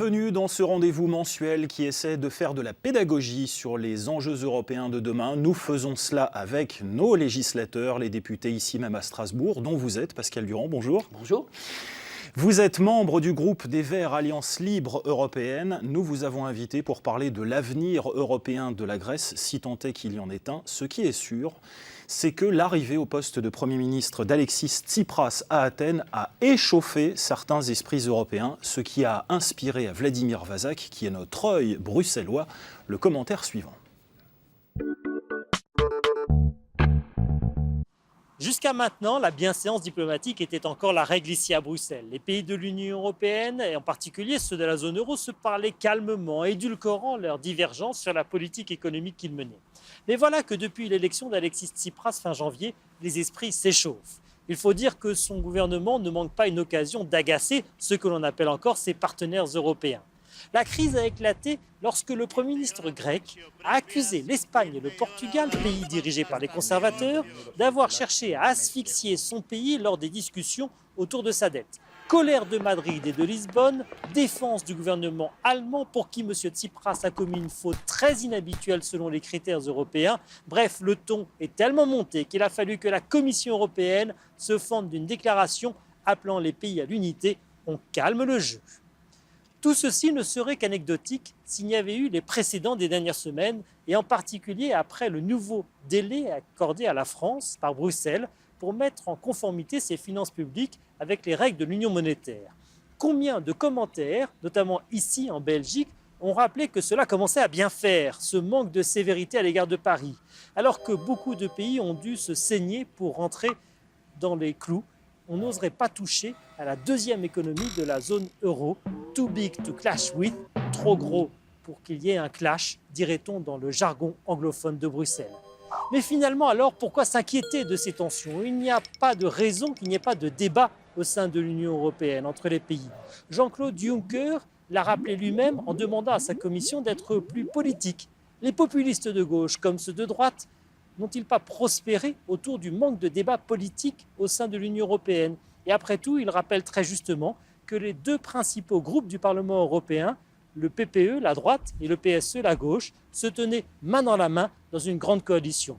Bienvenue dans ce rendez-vous mensuel qui essaie de faire de la pédagogie sur les enjeux européens de demain. Nous faisons cela avec nos législateurs, les députés ici même à Strasbourg, dont vous êtes, Pascal Durand, bonjour. Bonjour. Vous êtes membre du groupe des Verts Alliance Libre Européenne. Nous vous avons invité pour parler de l'avenir européen de la Grèce, si tant est qu'il y en ait un. Ce qui est sûr, c'est que l'arrivée au poste de Premier ministre d'Alexis Tsipras à Athènes a échauffé certains esprits européens, ce qui a inspiré à Vladimir Vazak, qui est notre œil bruxellois, le commentaire suivant. Jusqu'à maintenant, la bienséance diplomatique était encore la règle ici à Bruxelles. Les pays de l'Union européenne, et en particulier ceux de la zone euro, se parlaient calmement, édulcorant leurs divergences sur la politique économique qu'ils menaient. Mais voilà que depuis l'élection d'Alexis Tsipras fin janvier, les esprits s'échauffent. Il faut dire que son gouvernement ne manque pas une occasion d'agacer ce que l'on appelle encore ses partenaires européens. La crise a éclaté lorsque le Premier ministre grec a accusé l'Espagne et le Portugal, pays dirigés par les conservateurs, d'avoir cherché à asphyxier son pays lors des discussions autour de sa dette. Colère de Madrid et de Lisbonne, défense du gouvernement allemand pour qui M. Tsipras a commis une faute très inhabituelle selon les critères européens. Bref, le ton est tellement monté qu'il a fallu que la Commission européenne se fende d'une déclaration appelant les pays à l'unité. On calme le jeu. Tout ceci ne serait qu'anecdotique s'il n'y avait eu les précédents des dernières semaines, et en particulier après le nouveau délai accordé à la France par Bruxelles pour mettre en conformité ses finances publiques avec les règles de l'Union monétaire. Combien de commentaires, notamment ici en Belgique, ont rappelé que cela commençait à bien faire, ce manque de sévérité à l'égard de Paris, alors que beaucoup de pays ont dû se saigner pour rentrer dans les clous. On n'oserait pas toucher à la deuxième économie de la zone euro, too big to clash with, trop gros pour qu'il y ait un clash, dirait-on dans le jargon anglophone de Bruxelles. Mais finalement, alors, pourquoi s'inquiéter de ces tensions? Il n'y a pas de raison qu'il n'y ait pas de débat au sein de l'Union européenne entre les pays. Jean-Claude Juncker l'a rappelé lui-même en demandant à sa commission d'être plus politique. Les populistes de gauche comme ceux de droite n'ont-ils pas prospéré autour du manque de débat politique au sein de l'Union européenne? Et après tout, il rappelle très justement que les deux principaux groupes du Parlement européen, le PPE, la droite, et le PSE, la gauche, se tenaient main dans la main dans une grande coalition.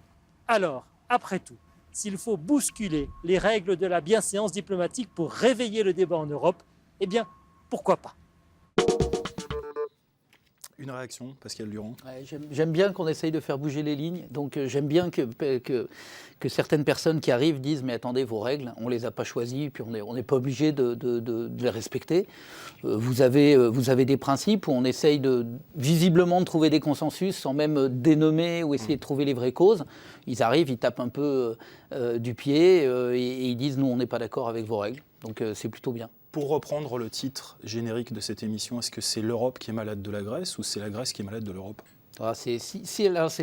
Alors, après tout, s'il faut bousculer les règles de la bienséance diplomatique pour réveiller le débat en Europe, eh bien, pourquoi pas? Une réaction, Pascal Durand? Ouais, j'aime bien qu'on essaye de faire bouger les lignes. Donc j'aime bien que certaines personnes qui arrivent disent « mais attendez, vos règles, on ne les a pas choisies, puis on n'est pas obligé de les respecter. Vous avez des principes où on essaye visiblement de trouver des consensus sans même dénommer ou essayer de trouver les vraies causes. Ils arrivent, ils tapent un peu du pied et ils disent « nous, on n'est pas d'accord avec vos règles ». Donc c'est plutôt bien. Pour reprendre le titre générique de cette émission, est-ce que c'est l'Europe qui est malade de la Grèce ou c'est la Grèce qui est malade de l'Europe? Là, c'est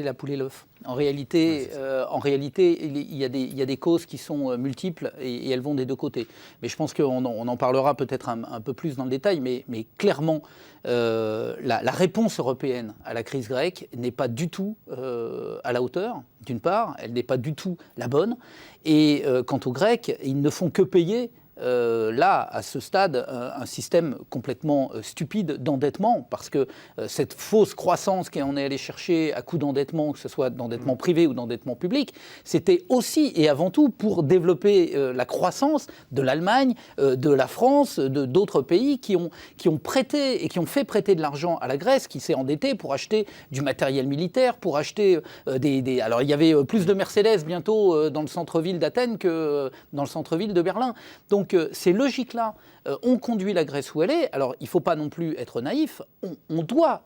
la poule et l'œuf. En réalité, il y a des causes qui sont multiples et elles vont des deux côtés. Mais je pense qu'on en parlera peut-être un peu plus dans le détail, mais clairement, la réponse européenne à la crise grecque n'est pas du tout à la hauteur, d'une part, elle n'est pas du tout la bonne. Et quant aux Grecs, ils ne font que payer là, à ce stade, un système complètement stupide d'endettement, parce que cette fausse croissance qu'on est allé chercher à coup d'endettement, que ce soit d'endettement privé ou d'endettement public, c'était aussi et avant tout pour développer la croissance de l'Allemagne, de la France, d'autres pays qui ont prêté et qui ont fait prêter de l'argent à la Grèce, qui s'est endettée pour acheter du matériel militaire, pour acheter Alors, il y avait plus de Mercedes bientôt dans le centre-ville d'Athènes que dans le centre-ville de Berlin. Donc, ces logiques-là ont conduit la Grèce où elle est. Alors, il ne faut pas non plus être naïf. On doit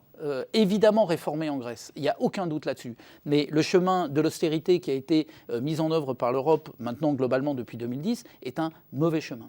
évidemment réformer en Grèce. Il n'y a aucun doute là-dessus. Mais le chemin de l'austérité qui a été mis en œuvre par l'Europe, maintenant globalement depuis 2010, est un mauvais chemin.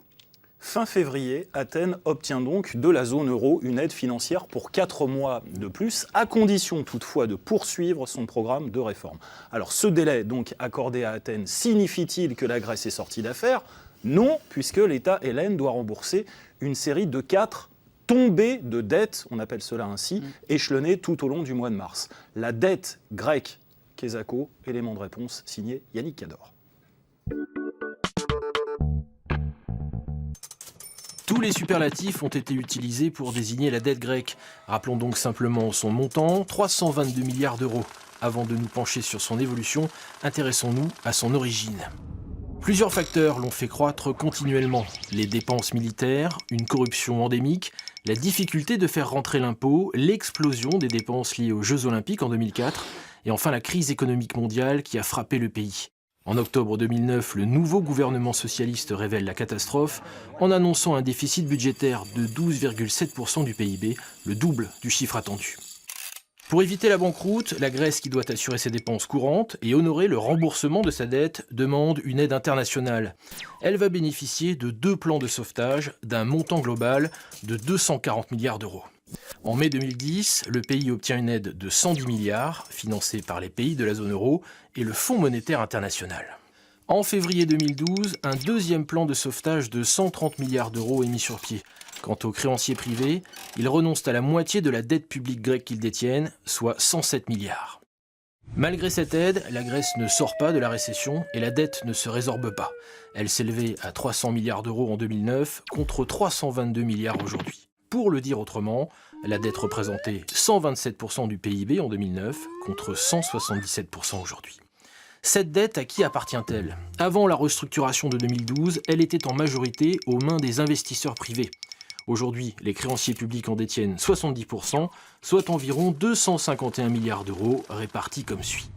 Fin février, Athènes obtient donc de la zone euro une aide financière pour 4 mois de plus, à condition toutefois de poursuivre son programme de réforme. Alors ce délai donc accordé à Athènes signifie-t-il que la Grèce est sortie d'affaires ? Non, puisque l'État hellène doit rembourser une série de 4 tombées de dettes, on appelle cela ainsi, échelonnées tout au long du mois de mars. La dette grecque, Kesako, élément de réponse signé Yannick Cador. Tous les superlatifs ont été utilisés pour désigner la dette grecque. Rappelons donc simplement son montant, 322 milliards d'euros. Avant de nous pencher sur son évolution, intéressons-nous à son origine. Plusieurs facteurs l'ont fait croître continuellement. Les dépenses militaires, une corruption endémique, la difficulté de faire rentrer l'impôt, l'explosion des dépenses liées aux Jeux Olympiques en 2004 et enfin la crise économique mondiale qui a frappé le pays. En octobre 2009, le nouveau gouvernement socialiste révèle la catastrophe en annonçant un déficit budgétaire de 12,7% du PIB, le double du chiffre attendu. Pour éviter la banqueroute, la Grèce, qui doit assurer ses dépenses courantes et honorer le remboursement de sa dette, demande une aide internationale. Elle va bénéficier de 2 plans de sauvetage d'un montant global de 240 milliards d'euros. En mai 2010, le pays obtient une aide de 110 milliards, financée par les pays de la zone euro et le Fonds monétaire international. En février 2012, un deuxième plan de sauvetage de 130 milliards d'euros est mis sur pied. Quant aux créanciers privés, ils renoncent à la moitié de la dette publique grecque qu'ils détiennent, soit 107 milliards. Malgré cette aide, la Grèce ne sort pas de la récession et la dette ne se résorbe pas. Elle s'élevait à 300 milliards d'euros en 2009 contre 322 milliards aujourd'hui. Pour le dire autrement, la dette représentait 127% du PIB en 2009 contre 177% aujourd'hui. Cette dette, à qui appartient-elle ? Avant la restructuration de 2012, elle était en majorité aux mains des investisseurs privés. Aujourd'hui, les créanciers publics en détiennent 70%, soit environ 251 milliards d'euros répartis comme suit.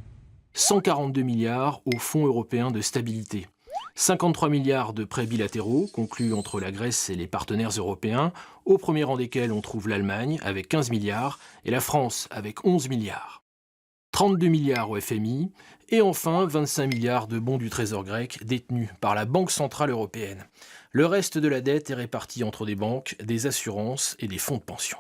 142 milliards au Fonds européen de stabilité. 53 milliards de prêts bilatéraux conclus entre la Grèce et les partenaires européens, au premier rang desquels on trouve l'Allemagne avec 15 milliards et la France avec 11 milliards. 32 milliards au FMI et enfin 25 milliards de bons du Trésor grec détenus par la Banque centrale européenne. Le reste de la dette est réparti entre des banques, des assurances et des fonds de pension.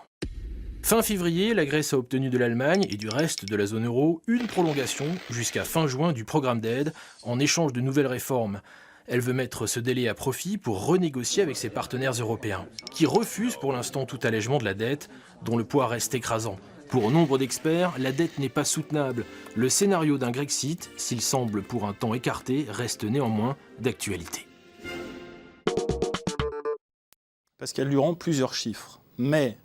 Fin février, la Grèce a obtenu de l'Allemagne et du reste de la zone euro une prolongation jusqu'à fin juin du programme d'aide en échange de nouvelles réformes. Elle veut mettre ce délai à profit pour renégocier avec ses partenaires européens, qui refusent pour l'instant tout allègement de la dette, dont le poids reste écrasant. Pour nombre d'experts, la dette n'est pas soutenable. Le scénario d'un Grexit, s'il semble pour un temps écarté, reste néanmoins d'actualité. Pascal Durand, plusieurs chiffres, mais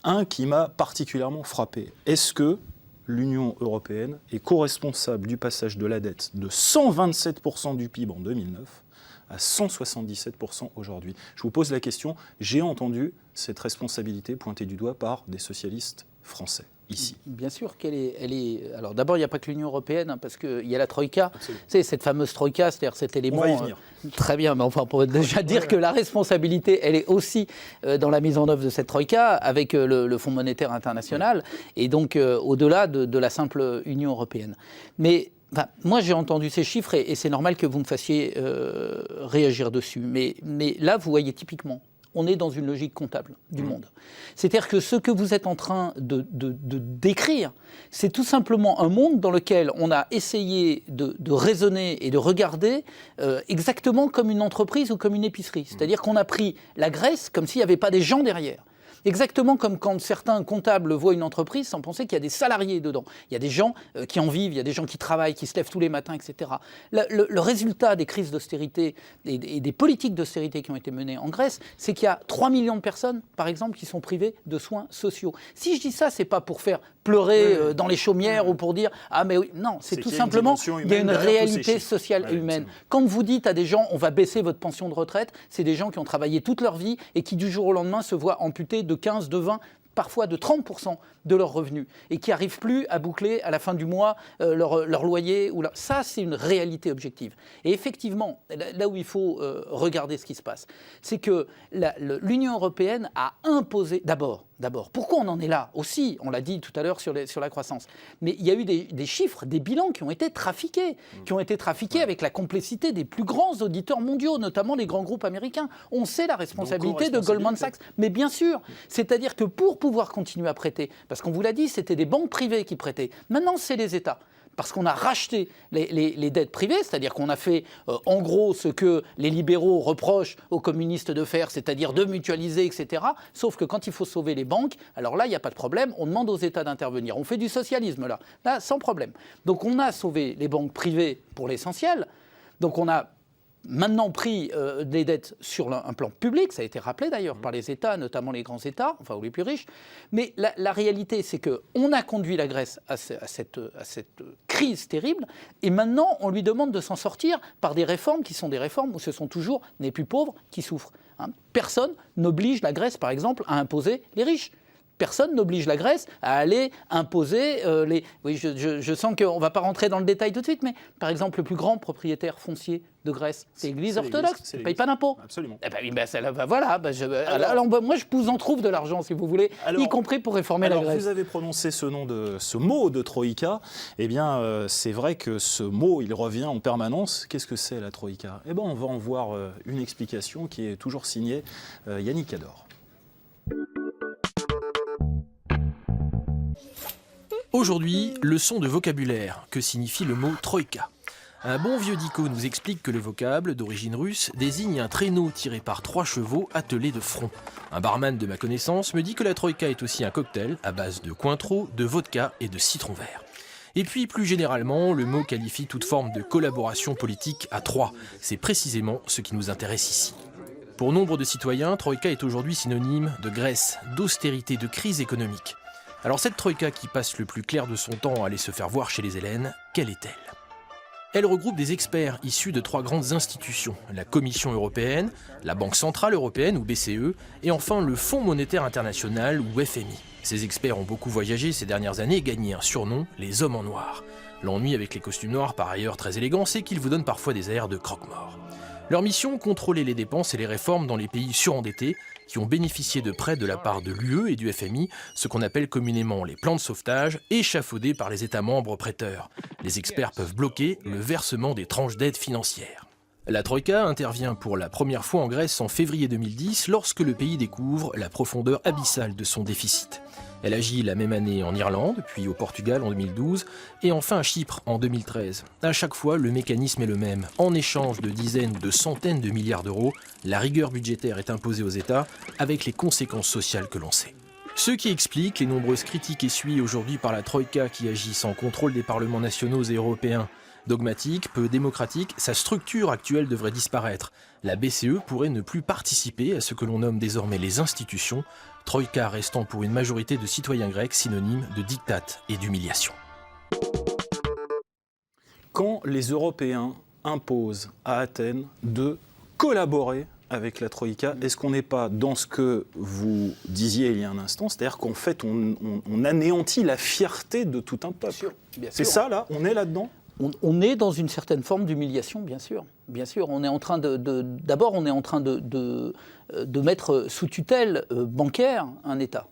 un qui m'a particulièrement frappé. Est-ce que l'Union européenne est co-responsable du passage de la dette de 127% du PIB en 2009 à 177% aujourd'hui ? Je vous pose la question, j'ai entendu cette responsabilité pointée du doigt par des socialistes français. Ici. Bien sûr qu'elle est. Alors d'abord, il n'y a pas que l'Union européenne, hein, parce qu'il y a la Troïka. C'est cette fameuse Troïka, c'est-à-dire cet élément. On va y venir. Très bien, mais enfin, on peut déjà dire que la responsabilité, elle est aussi dans la mise en œuvre de cette Troïka avec le Fonds monétaire international, et donc au-delà de la simple Union européenne. Mais enfin, moi, j'ai entendu ces chiffres et c'est normal que vous me fassiez réagir dessus. Mais là, vous voyez typiquement. On est dans une logique comptable du monde. C'est-à-dire que ce que vous êtes en train de décrire, c'est tout simplement un monde dans lequel on a essayé de raisonner et de regarder exactement comme une entreprise ou comme une épicerie. C'est-à-dire qu'on a pris la Grèce comme s'il n'y avait pas des gens derrière. Exactement comme quand certains comptables voient une entreprise sans penser qu'il y a des salariés dedans. Il y a des gens qui en vivent, il y a des gens qui travaillent, qui se lèvent tous les matins, etc. Le résultat des crises d'austérité et des politiques d'austérité qui ont été menées en Grèce, c'est qu'il y a 3 millions de personnes, par exemple, qui sont privées de soins sociaux. Si je dis ça, c'est pas pour faire pleurer dans les chaumières ou pour dire « Ah mais oui », non, c'est tout simplement, il y a une réalité sociale et humaine. Quand vous dites à des gens « On va baisser votre pension de retraite », c'est des gens qui ont travaillé toute leur vie et qui du jour au lendemain se voient amputés de 15, de 20, parfois de 30% de leurs revenus et qui n'arrivent plus à boucler à la fin du mois leur loyer. Ça, c'est une réalité objective. Et effectivement, là où il faut regarder ce qui se passe, c'est que l'Union européenne a imposé, d'abord, pourquoi on en est là aussi, on l'a dit tout à l'heure sur la croissance, mais il y a eu des chiffres, des bilans qui ont été trafiqués, avec la complicité des plus grands auditeurs mondiaux, notamment les grands groupes américains. On sait la responsabilité de Goldman Sachs, mais bien sûr, c'est-à-dire que pour pouvoir continuer à prêter, parce qu'on vous l'a dit, c'était des banques privées qui prêtaient, maintenant c'est les États. Parce qu'on a racheté les dettes privées, c'est-à-dire qu'on a fait en gros ce que les libéraux reprochent aux communistes de faire, c'est-à-dire de mutualiser, etc. Sauf que quand il faut sauver les banques, alors là, il n'y a pas de problème, on demande aux États d'intervenir. On fait du socialisme là, sans problème. Donc on a sauvé les banques privées pour l'essentiel. Donc on a maintenant pris des dettes sur un plan public, ça a été rappelé d'ailleurs par les États, notamment les grands États, enfin ou les plus riches. Mais la réalité, c'est qu'on a conduit la Grèce à cette crise terrible, et maintenant on lui demande de s'en sortir par des réformes qui sont des réformes où ce sont toujours les plus pauvres qui souffrent. Personne n'oblige la Grèce, par exemple, à imposer les riches. Personne n'oblige la Grèce à aller imposer les... Oui, je sens qu'on ne va pas rentrer dans le détail tout de suite, mais par exemple, le plus grand propriétaire foncier de Grèce, c'est l'Église orthodoxe. Il ne paye pas d'impôts. Absolument. Eh voilà. Alors, moi, je vous en trouve de l'argent, si vous voulez, y compris pour réformer la Grèce. Vous avez prononcé ce mot de Troïka. Eh bien, c'est vrai que ce mot, il revient en permanence. Qu'est-ce que c'est, la Troïka ? Eh bien, on va en voir une explication qui est toujours signée Yannick Ador. Aujourd'hui, leçon de vocabulaire. Que signifie le mot troïka ? Un bon vieux dico nous explique que le vocable, d'origine russe, désigne un traîneau tiré par 3 chevaux attelés de front. Un barman de ma connaissance me dit que la troïka est aussi un cocktail à base de Cointreau, de vodka et de citron vert. Et puis, plus généralement, le mot qualifie toute forme de collaboration politique à 3. C'est précisément ce qui nous intéresse ici. Pour nombre de citoyens, troïka est aujourd'hui synonyme de Grèce, d'austérité, de crise économique. Alors cette troïka qui passe le plus clair de son temps à aller se faire voir chez les Hellènes, quelle est-elle ? Elle regroupe des experts issus de 3 grandes institutions, la Commission européenne, la Banque centrale européenne ou BCE, et enfin le Fonds monétaire international ou FMI. Ces experts ont beaucoup voyagé ces dernières années et gagné un surnom, les hommes en noir. L'ennui avec les costumes noirs, par ailleurs très élégants, c'est qu'ils vous donnent parfois des airs de croque-mort. Leur mission, contrôler les dépenses et les réformes dans les pays surendettés, qui ont bénéficié de prêts de la part de l'UE et du FMI, ce qu'on appelle communément les plans de sauvetage, échafaudés par les États membres prêteurs. Les experts peuvent bloquer le versement des tranches d'aide financière. La Troïka intervient pour la première fois en Grèce en février 2010, lorsque le pays découvre la profondeur abyssale de son déficit. Elle agit la même année en Irlande, puis au Portugal en 2012, et enfin à Chypre en 2013. À chaque fois, le mécanisme est le même. En échange de dizaines ou de centaines de milliards d'euros, la rigueur budgétaire est imposée aux États, avec les conséquences sociales que l'on sait. Ce qui explique les nombreuses critiques essuyées aujourd'hui par la Troïka qui agit sans contrôle des parlements nationaux et européens. Dogmatique, peu démocratique, sa structure actuelle devrait disparaître. La BCE pourrait ne plus participer à ce que l'on nomme désormais les institutions, Troïka restant pour une majorité de citoyens grecs synonyme de diktat et d'humiliation. Quand les Européens imposent à Athènes de collaborer avec la Troïka, est-ce qu'on n'est pas dans ce que vous disiez il y a un instant, c'est-à-dire qu'en fait on anéantit la fierté de tout un peuple ? C'est ça là ? On est là-dedans ? On est dans une certaine forme d'humiliation, bien sûr. Bien sûr, on est en train d'abord, on est en train de mettre sous tutelle bancaire un État,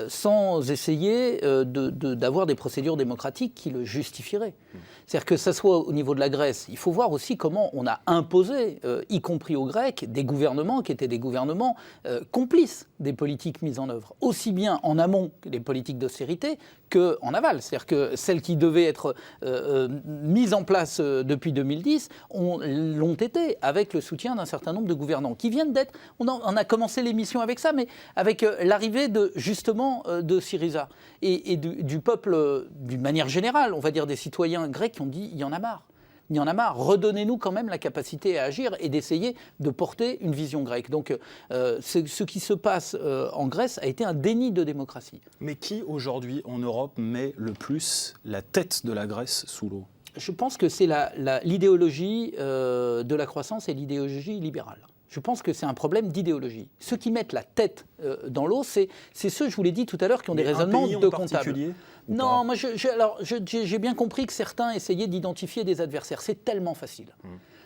sans essayer d'avoir des procédures démocratiques qui le justifieraient. C'est-à-dire que ça soit au niveau de la Grèce, il faut voir aussi comment on a imposé, y compris aux Grecs, des gouvernements qui étaient des gouvernements complices des politiques mises en œuvre, aussi bien en amont que des politiques d'austérité qu'en aval. C'est-à-dire que celles qui devaient être mises en place depuis 2010 l'ont été, avec le soutien d'un certain nombre de gouvernants qui viennent d'être... On a commencé l'émission avec ça, mais avec l'arrivée justement de Syriza et du peuple, d'une manière générale, on va dire des citoyens grecs qui ont dit il y en a marre. Il y en a marre, redonnez-nous quand même la capacité à agir et d'essayer de porter une vision grecque. Donc ce qui se passe en Grèce a été un déni de démocratie. Mais qui aujourd'hui en Europe met le plus la tête de la Grèce sous l'eau ? Je pense que c'est l'idéologie de la croissance et l'idéologie libérale. Je pense que c'est un problème d'idéologie. Ceux qui mettent la tête dans l'eau, c'est ceux, je vous l'ai dit tout à l'heure, qui ont des raisonnements de comptables. Non, moi j'ai bien compris que certains essayaient d'identifier des adversaires. C'est tellement facile.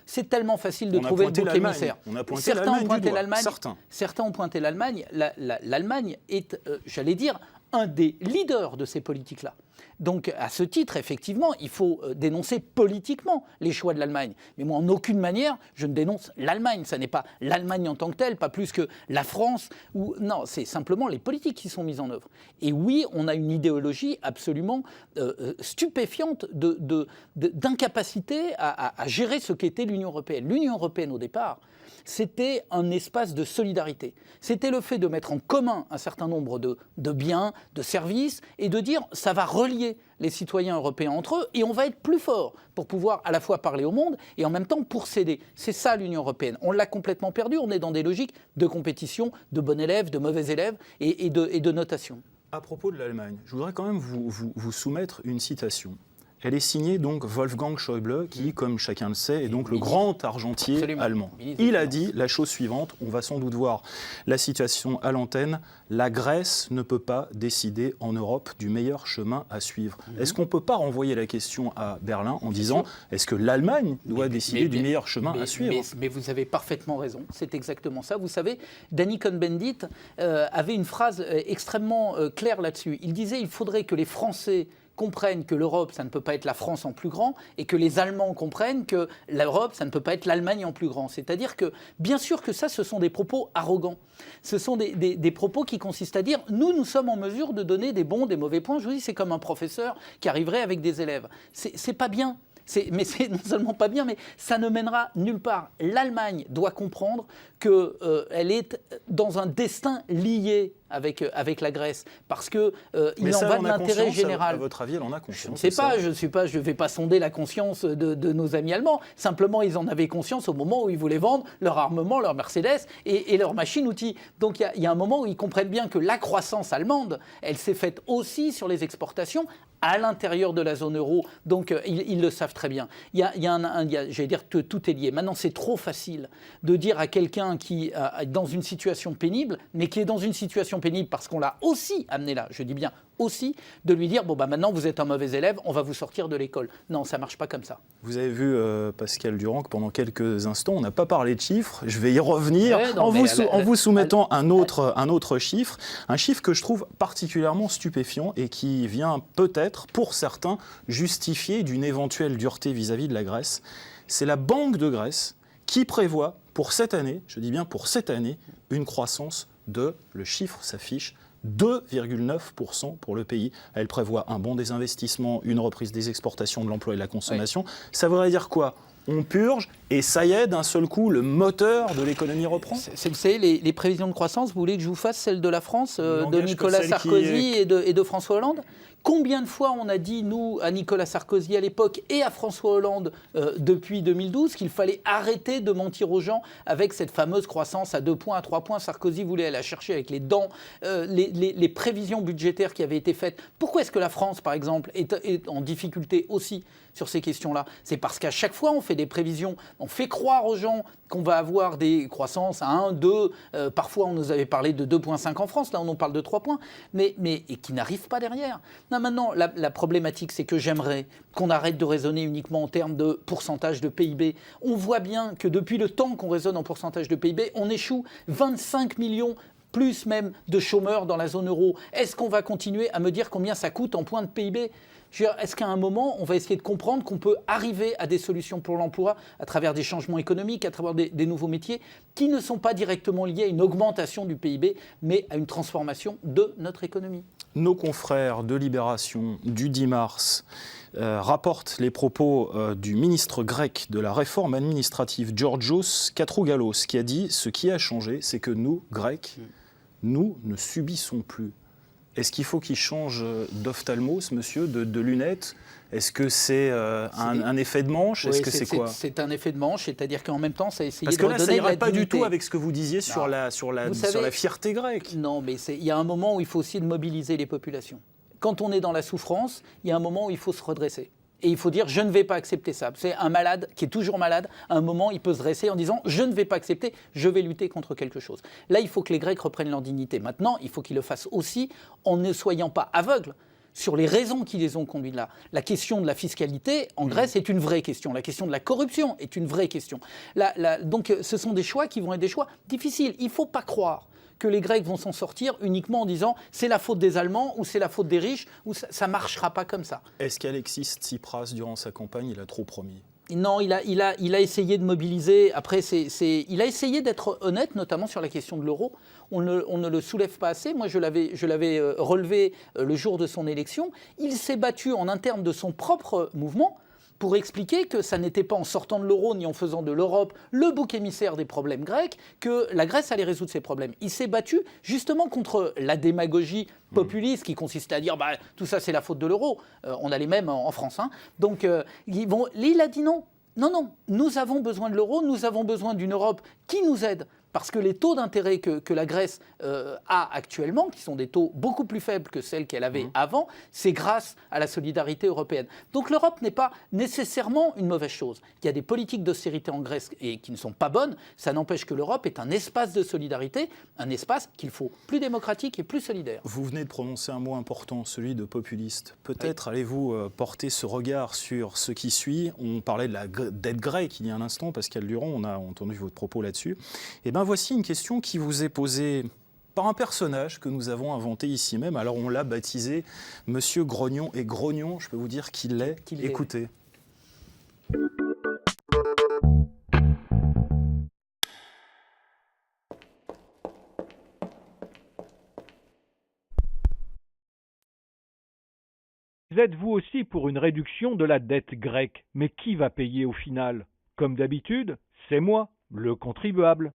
C'est tellement facile de trouver le bouc émissaire. Certains ont pointé l'Allemagne. Certains ont pointé l'Allemagne. L'Allemagne est, j'allais dire, un des leaders de ces politiques-là. Donc, à ce titre, effectivement, il faut dénoncer politiquement les choix de l'Allemagne. Mais moi, en aucune manière, je ne dénonce l'Allemagne. Ça n'est pas l'Allemagne en tant que telle, pas plus que la France. Non, c'est simplement les politiques qui sont mises en œuvre. Et oui, on a une idéologie absolument stupéfiante d'incapacité à gérer ce qu'était l'Union européenne. L'Union européenne, au départ, c'était un espace de solidarité. C'était le fait de mettre en commun un certain nombre de biens, de services, et de dire ça va relier les citoyens européens entre eux et on va être plus fort pour pouvoir à la fois parler au monde et en même temps pour s'aider. C'est ça l'Union européenne. On l'a complètement perdu. On est dans des logiques de compétition, de bons élèves, de mauvais élèves et de notation. À propos de l'Allemagne, je voudrais quand même vous soumettre une citation. Elle est signée donc Wolfgang Schäuble, qui, comme chacun le sait, est donc le grand argentier Absolument. allemand. Il a dit la chose suivante, on va sans doute voir la situation à l'antenne, la Grèce ne peut pas décider en Europe du meilleur chemin à suivre. Est-ce qu'on ne peut pas renvoyer la question à Berlin en disant, est-ce que l'Allemagne doit décider du meilleur chemin à suivre ? Mais vous avez parfaitement raison, c'est exactement ça. Vous savez, Danny Cohn-Bendit avait une phrase extrêmement claire là-dessus. Il disait, il faudrait que les Français comprennent que l'Europe, ça ne peut pas être la France en plus grand, et que les Allemands comprennent que l'Europe, ça ne peut pas être l'Allemagne en plus grand. C'est-à-dire que, bien sûr que ça, ce sont des propos arrogants. Ce sont des propos qui consistent à dire, nous sommes en mesure de donner des bons, des mauvais points. Je vous dis, c'est comme un professeur qui arriverait avec des élèves. C'est pas bien. Mais c'est non seulement pas bien, mais ça ne mènera nulle part. L'Allemagne doit comprendre qu'elle est dans un destin lié avec la Grèce, parce qu'il en va de l'intérêt général. À votre avis, elle en a conscience? Je ne vais pas sonder la conscience de nos amis allemands. Simplement, ils en avaient conscience au moment où ils voulaient vendre leur armement, leur Mercedes et leurs machines-outils. Donc il y a un moment où ils comprennent bien que la croissance allemande, elle s'est faite aussi sur les exportations à l'intérieur de la zone euro. Donc ils le savent très bien. J'allais dire que tout est lié. Maintenant, c'est trop facile de dire à quelqu'un qui est dans une situation pénible, mais qui est dans une situation pénible parce qu'on l'a aussi amené là, je dis bien aussi, de lui dire, maintenant vous êtes un mauvais élève, on va vous sortir de l'école. Non, ça ne marche pas comme ça. Vous avez vu, Pascal Durand, que pendant quelques instants, on n'a pas parlé de chiffres. Je vais y revenir en vous soumettant un autre chiffre. Un chiffre que je trouve particulièrement stupéfiant et qui vient peut-être, pour certains, justifier d'une éventuelle dureté vis-à-vis de la Grèce. C'est la Banque de Grèce qui prévoit pour cette année, je dis bien pour cette année, une croissance le chiffre s'affiche, 2,9% pour le pays. Elle prévoit un bond des investissements, une reprise des exportations, de l'emploi et de la consommation. Oui. Ça voudrait dire quoi ? On purge et ça y est, d'un seul coup, le moteur de l'économie reprend. Vous savez, les prévisions de croissance, vous voulez que je vous fasse celle de la France, de Nicolas Sarkozy et de François Hollande ? Combien de fois on a dit, nous, à Nicolas Sarkozy à l'époque et à François Hollande depuis 2012, qu'il fallait arrêter de mentir aux gens avec cette fameuse croissance à 2 points, à 3 points. Sarkozy voulait aller la chercher avec les dents, les prévisions budgétaires qui avaient été faites. Pourquoi est-ce que la France, par exemple, est en difficulté aussi sur ces questions-là ? C'est parce qu'à chaque fois, on fait des prévisions, on fait croire aux gens qu'on va avoir des croissances à 1, 2, parfois on nous avait parlé de 2,5 en France, là on en parle de 3 points, et qui n'arrivent pas derrière. Non, maintenant, la problématique, c'est que j'aimerais qu'on arrête de raisonner uniquement en termes de pourcentage de PIB. On voit bien que depuis le temps qu'on raisonne en pourcentage de PIB, on échoue 25 millions plus même de chômeurs dans la zone euro. Est-ce qu'on va continuer à me dire combien ça coûte en points de PIB ? Est-ce qu'à un moment, on va essayer de comprendre qu'on peut arriver à des solutions pour l'emploi à travers des changements économiques, à travers des nouveaux métiers qui ne sont pas directement liés à une augmentation du PIB, mais à une transformation de notre économie ? Nos confrères de Libération du 10 mars rapportent les propos du ministre grec de la réforme administrative, Georgios Katrougalos, qui a dit « Ce qui a changé, c'est que nous, Grecs, nous ne subissons plus ». Est-ce qu'il faut qu'il change d'ophtalmos, monsieur, de lunettes ? Est-ce que c'est un effet de manche ? Est-ce que c'est quoi ? C'est un effet de manche, c'est-à-dire qu'en même temps, ça a essayé de redonner de la dignité. Parce que là, ça n'irait pas du tout avec ce que vous disiez sur la fierté grecque. Non, mais il y a un moment où il faut aussi mobiliser les populations. Quand on est dans la souffrance, il y a un moment où il faut se redresser. Et il faut dire, je ne vais pas accepter ça. C'est un malade qui est toujours malade. À un moment, il peut se dresser en disant, je ne vais pas accepter, je vais lutter contre quelque chose. Là, il faut que les Grecs reprennent leur dignité. Maintenant, il faut qu'ils le fassent aussi en ne soyant pas aveugles sur les raisons qui les ont conduits là. La question de la fiscalité, en Grèce, est une vraie question. La question de la corruption est une vraie question. Donc, ce sont des choix qui vont être des choix difficiles. Il ne faut pas croire que les Grecs vont s'en sortir uniquement en disant c'est la faute des Allemands ou c'est la faute des riches, ou ça ne marchera pas comme ça. Est-ce qu'Alexis Tsipras, durant sa campagne, il a trop promis ? Non, il a essayé de mobiliser. Après, il a essayé d'être honnête, notamment sur la question de l'euro. On ne le soulève pas assez. Moi, je l'avais relevé le jour de son élection. Il s'est battu en interne de son propre mouvement pour expliquer que ça n'était pas en sortant de l'euro ni en faisant de l'Europe le bouc émissaire des problèmes grecs que la Grèce allait résoudre ses problèmes. Il s'est battu justement contre la démagogie populiste qui consistait à dire tout ça c'est la faute de l'euro. On a les mêmes en France. Hein. Donc il a dit non. Non, nous avons besoin de l'euro, nous avons besoin d'une Europe qui nous aide. Parce que les taux d'intérêt que la Grèce a actuellement, qui sont des taux beaucoup plus faibles que celles qu'elle avait avant, c'est grâce à la solidarité européenne. Donc l'Europe n'est pas nécessairement une mauvaise chose. Il y a des politiques d'austérité en Grèce et qui ne sont pas bonnes. Ça n'empêche que l'Europe est un espace de solidarité, un espace qu'il faut plus démocratique et plus solidaire. Vous venez de prononcer un mot important, celui de populiste. Peut-être allez-vous porter ce regard sur ce qui suit. On parlait de la dette grecque il y a un instant, Pascal Durand, on a entendu votre propos là-dessus. Eh bien, voici une question qui vous est posée par un personnage que nous avons inventé ici même. Alors, on l'a baptisé Monsieur Grognon. Et Grognon, je peux vous dire qu'il l'est. Écoutez. Êtes-vous aussi pour une réduction de la dette grecque? Mais qui va payer au final? Comme d'habitude, c'est moi, le contribuable.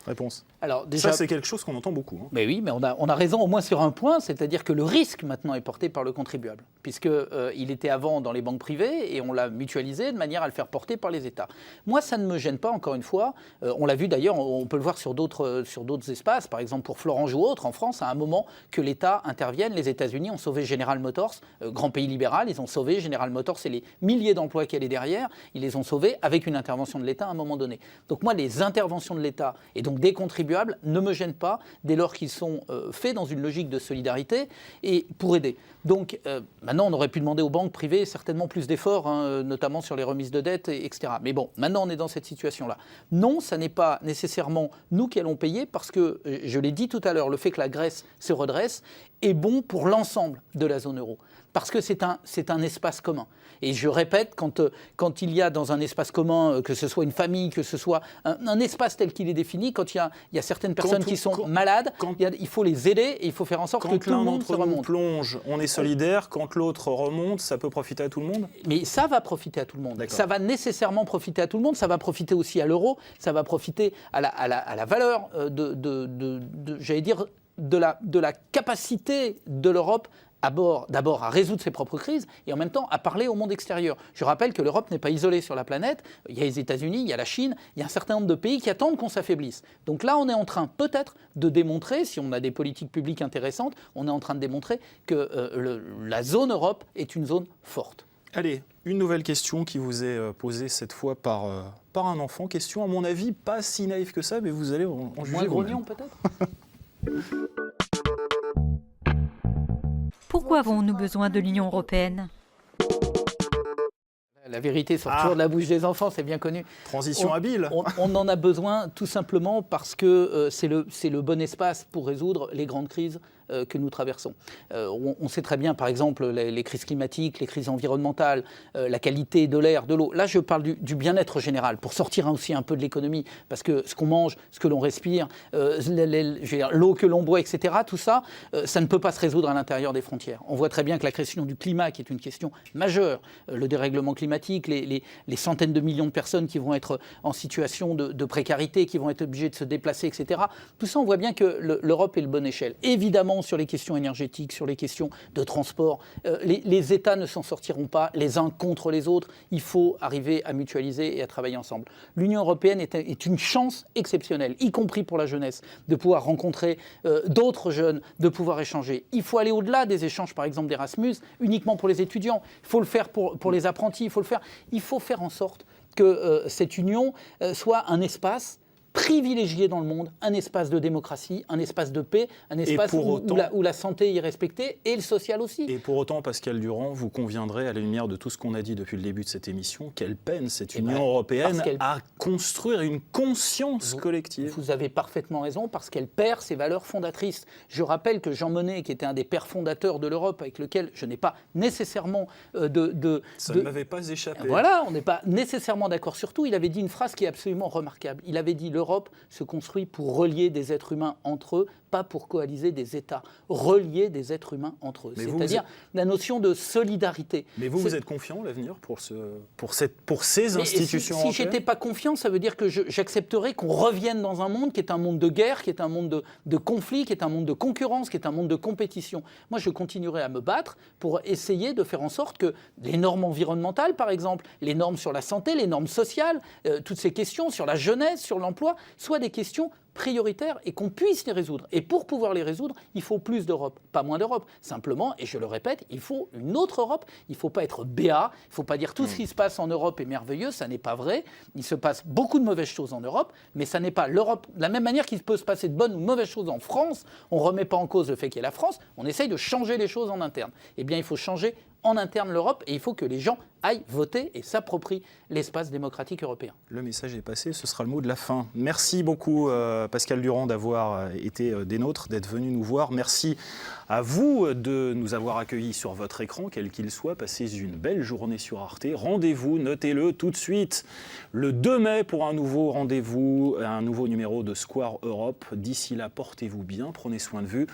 Réponse. Alors, déjà, ça, c'est quelque chose qu'on entend beaucoup. Hein. Mais oui, mais on a raison au moins sur un point, c'est-à-dire que le risque maintenant est porté par le contribuable, puisqu'il était avant dans les banques privées et on l'a mutualisé de manière à le faire porter par les États. Moi, ça ne me gêne pas, encore une fois. On l'a vu d'ailleurs, on peut le voir sur d'autres espaces, par exemple pour Florange ou autre, en France, à un moment que l'État intervienne. Les États-Unis ont sauvé General Motors, grand pays libéral, ils ont sauvé General Motors et les milliers d'emplois qu'elle est derrière, ils les ont sauvés avec une intervention de l'État à un moment donné. Donc moi, les interventions de l'État et donc des contribuables ne me gênent pas dès lors qu'ils sont faits dans une logique de solidarité et pour aider. Donc maintenant, on aurait pu demander aux banques privées certainement plus d'efforts, hein, notamment sur les remises de dettes, etc. Mais bon, maintenant on est dans cette situation-là. Non, ça n'est pas nécessairement nous qui allons payer parce que, je l'ai dit tout à l'heure, le fait que la Grèce se redresse est bon pour l'ensemble de la zone euro. Parce que c'est un espace commun. Et je répète, quand il y a dans un espace commun, que ce soit une famille, que ce soit un espace tel qu'il est défini, quand il y a certaines personnes qui sont malades, il faut les aider et il faut faire en sorte que tout le monde se remonte. Quand l'un d'entre nous plonge, on est solidaire. Quand l'autre remonte, ça peut profiter à tout le monde? Mais ça va profiter à tout le monde. D'accord. Ça va nécessairement profiter à tout le monde. Ça va profiter aussi à l'euro. Ça va profiter à la valeur j'allais dire, de la capacité de l'Europe d'abord à résoudre ses propres crises et en même temps à parler au monde extérieur. Je rappelle que l'Europe n'est pas isolée sur la planète. Il y a les États-Unis, il y a la Chine, il y a un certain nombre de pays qui attendent qu'on s'affaiblisse. Donc là, on est en train peut-être de démontrer, si on a des politiques publiques intéressantes, on est en train de démontrer que la zone Europe est une zone forte. Allez, une nouvelle question qui vous est posée cette fois par un enfant. Question, à mon avis, pas si naïve que ça, mais vous allez en juger. Moins grognon, peut-être. Pourquoi avons-nous besoin de l'Union européenne ? La vérité sort toujours de la bouche des enfants, c'est bien connu. Transition habile. On en a besoin tout simplement parce que c'est le bon espace pour résoudre les grandes crises que nous traversons. On sait très bien, par exemple, les crises climatiques, les crises environnementales, la qualité de l'air, de l'eau. Là, je parle du bien-être général, pour sortir aussi un peu de l'économie, parce que ce qu'on mange, ce que l'on respire, l'eau que l'on boit, etc., tout ça, ça ne peut pas se résoudre à l'intérieur des frontières. On voit très bien que la question du climat, qui est une question majeure, le dérèglement climatique, les centaines de millions de personnes qui vont être en situation de précarité, qui vont être obligées de se déplacer, etc., tout ça, on voit bien que l'Europe est le bonne échelle. Évidemment, sur les questions énergétiques, sur les questions de transport, les États ne s'en sortiront pas les uns contre les autres. Il faut arriver à mutualiser et à travailler ensemble. L'Union européenne est une chance exceptionnelle, y compris pour la jeunesse, de pouvoir rencontrer d'autres jeunes, de pouvoir échanger. Il faut aller au-delà des échanges, par exemple d'Erasmus, uniquement pour les étudiants. Il faut le faire pour les apprentis. Il faut faire en sorte que cette union soit un espace privilégié dans le monde, un espace de démocratie, un espace de paix, un espace où la santé est respectée et le social aussi. Et pour autant, Pascal Durand, vous conviendrez, à la lumière de tout ce qu'on a dit depuis le début de cette émission, qu'elle peine, cette Union européenne, à construire une conscience collective. Vous avez parfaitement raison, parce qu'elle perd ses valeurs fondatrices. Je rappelle que Jean Monnet, qui était un des pères fondateurs de l'Europe, avec lequel je n'ai pas nécessairement Ça ne m'avait pas échappé. Voilà, on n'est pas nécessairement d'accord sur tout. Il avait dit une phrase qui est absolument remarquable. Il avait dit « l'Europe se construit pour relier des êtres humains entre eux, pas pour coaliser des États. Relier des êtres humains entre eux. C'est-à-dire la notion de solidarité. Mais vous êtes confiant, l'avenir, pour ces institutions Si je n'étais pas confiant, ça veut dire que j'accepterais qu'on revienne dans un monde qui est un monde de guerre, qui est un monde de conflit, qui est un monde de concurrence, qui est un monde de compétition. Moi, je continuerai à me battre pour essayer de faire en sorte que les normes environnementales, par exemple, les normes sur la santé, les normes sociales, toutes ces questions sur la jeunesse, sur l'emploi, soient des questions prioritaires et qu'on puisse les résoudre. Et pour pouvoir les résoudre, il faut plus d'Europe, pas moins d'Europe. Simplement, et je le répète, il faut une autre Europe. Il ne faut pas être béat, il ne faut pas dire tout ce qui se passe en Europe est merveilleux, ça n'est pas vrai. Il se passe beaucoup de mauvaises choses en Europe, mais ça n'est pas l'Europe. De la même manière qu'il peut se passer de bonnes ou de mauvaises choses en France, on ne remet pas en cause le fait qu'il y ait la France, on essaye de changer les choses en interne. Eh bien, il faut changer en interne l'Europe et il faut que les gens aillent voter et s'approprient l'espace démocratique européen. Le message est passé, ce sera le mot de la fin. Merci beaucoup Pascal Durand d'avoir été des nôtres, d'être venu nous voir. Merci à vous de nous avoir accueillis sur votre écran, quel qu'il soit. Passez une belle journée sur Arte. Rendez-vous, notez-le tout de suite, le 2 mai pour un nouveau rendez-vous, un nouveau numéro de Square Europe. D'ici là, portez-vous bien, prenez soin de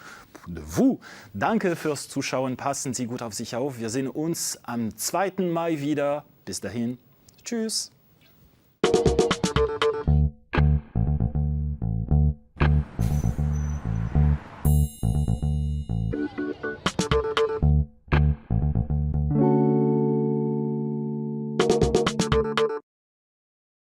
vous. Danke fürs Zuschauen, passen Sie gut auf sich auf. Wir sehen uns am 2. Mai wieder. Bis dahin, tschüss.